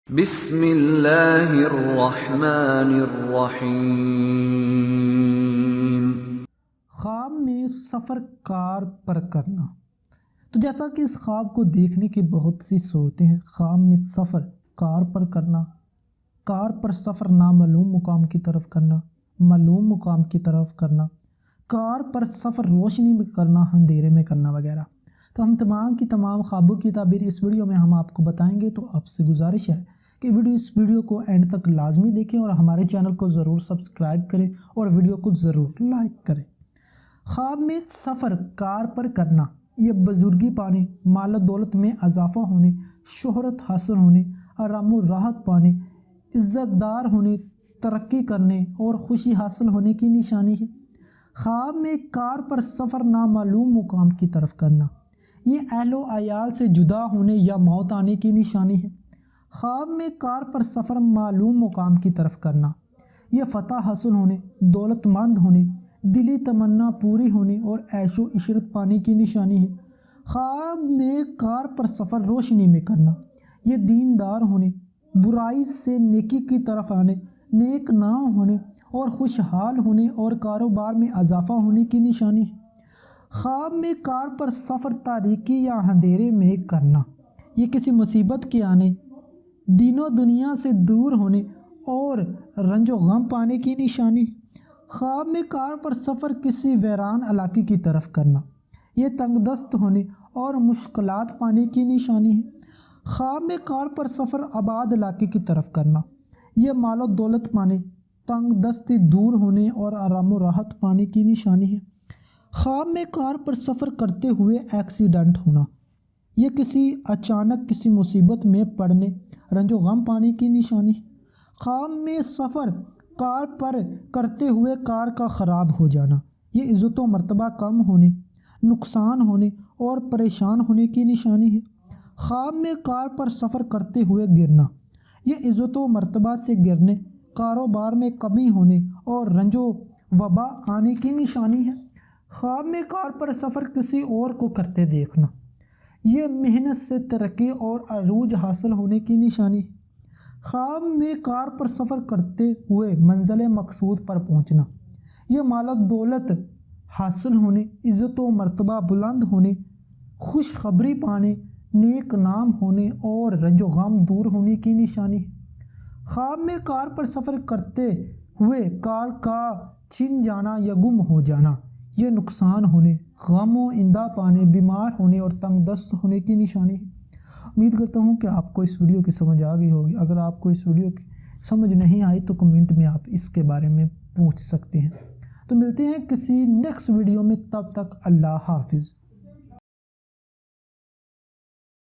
بسم اللہ الرحمن الرحیم۔ خواب میں سفر کار پر کرنا۔ تو جیسا کہ اس خواب کو دیکھنے کی بہت سی صورتیں ہیں۔ خواب میں سفر کار پر کرنا، کار پر سفر نامعلوم مقام کی طرف کرنا، معلوم مقام کی طرف کرنا، کار پر سفر روشنی میں کرنا، اندھیرے میں کرنا وغیرہ۔ تو ہم تمام کی تمام خوابوں کی تعبیر اس ویڈیو میں ہم آپ کو بتائیں گے، تو آپ سے گزارش ہے کہ اس ویڈیو کو اینڈ تک لازمی دیکھیں اور ہمارے چینل کو ضرور سبسکرائب کریں اور ویڈیو کو ضرور لائک کریں۔ خواب میں سفر کار پر کرنا، یہ بزرگی پانے، مال و دولت میں اضافہ ہونے، شہرت حاصل ہونے، آرام و راحت پانے، عزت دار ہونے، ترقی کرنے اور خوشی حاصل ہونے کی نشانی ہے۔ خواب میں کار پر سفر نامعلوم مقام کی طرف کرنا، یہ اہل و عیال سے جدا ہونے یا موت آنے کی نشانی ہے۔ خواب میں کار پر سفر معلوم مقام کی طرف کرنا، یہ فتح حاصل ہونے، دولت مند ہونے، دلی تمنا پوری ہونے اور عیش و عشرت پانے کی نشانی ہے۔ خواب میں کار پر سفر روشنی میں کرنا، یہ دیندار ہونے، برائی سے نیکی کی طرف آنے، نیک نام ہونے اور خوشحال ہونے اور کاروبار میں اضافہ ہونے کی نشانی ہے۔ خواب میں کار پر سفر تاریکی یا اندھیرے میں کرنا، یہ کسی مصیبت کے آنے، دین و دنیا سے دور ہونے اور رنج و غم پانے کی نشانی۔ خواب میں کار پر سفر کسی ویران علاقے کی طرف کرنا، یہ تنگ دست ہونے اور مشکلات پانے کی نشانی ہے۔ خواب میں کار پر سفر آباد علاقے کی طرف کرنا، یہ مال و دولت پانے، تنگ دستی دور ہونے اور آرام و راحت پانے کی نشانی ہے۔ خواب میں کار پر سفر کرتے ہوئے ایکسیڈنٹ ہونا، یہ اچانک کسی مصیبت میں پڑنے، رنج و غم پانے کی نشانی ہے۔ خواب میں سفر کار پر کرتے ہوئے کار کا خراب ہو جانا، یہ عزت و مرتبہ کم ہونے، نقصان ہونے اور پریشان ہونے کی نشانی ہے۔ خواب میں کار پر سفر کرتے ہوئے گرنا، یہ عزت و مرتبہ سے گرنے، کاروبار میں کمی ہونے اور رنج و وبا آنے کی نشانی ہے۔ خواب میں کار پر سفر کسی اور کو کرتے دیکھنا، یہ محنت سے ترقی اور عروج حاصل ہونے کی نشانی ہے۔ خواب میں کار پر سفر کرتے ہوئے منزل مقصود پر پہنچنا، یہ مال و دولت حاصل ہونے، عزت و مرتبہ بلند ہونے، خوشخبری پانے، نیک نام ہونے اور رنج و غم دور ہونے کی نشانی ہے۔ خواب میں کار پر سفر کرتے ہوئے کار کا چھن جانا یا گم ہو جانا، یہ نقصان ہونے، غم و اندھا پانے، بیمار ہونے اور تنگ دست ہونے کی نشانی ہے۔ امید کرتا ہوں کہ آپ کو اس ویڈیو کی سمجھ آ گئی ہوگی۔ اگر آپ کو اس ویڈیو کی سمجھ نہیں آئی تو کمنٹ میں آپ اس کے بارے میں پوچھ سکتے ہیں۔ تو ملتے ہیں کسی نیکسٹ ویڈیو میں، تب تک اللہ حافظ۔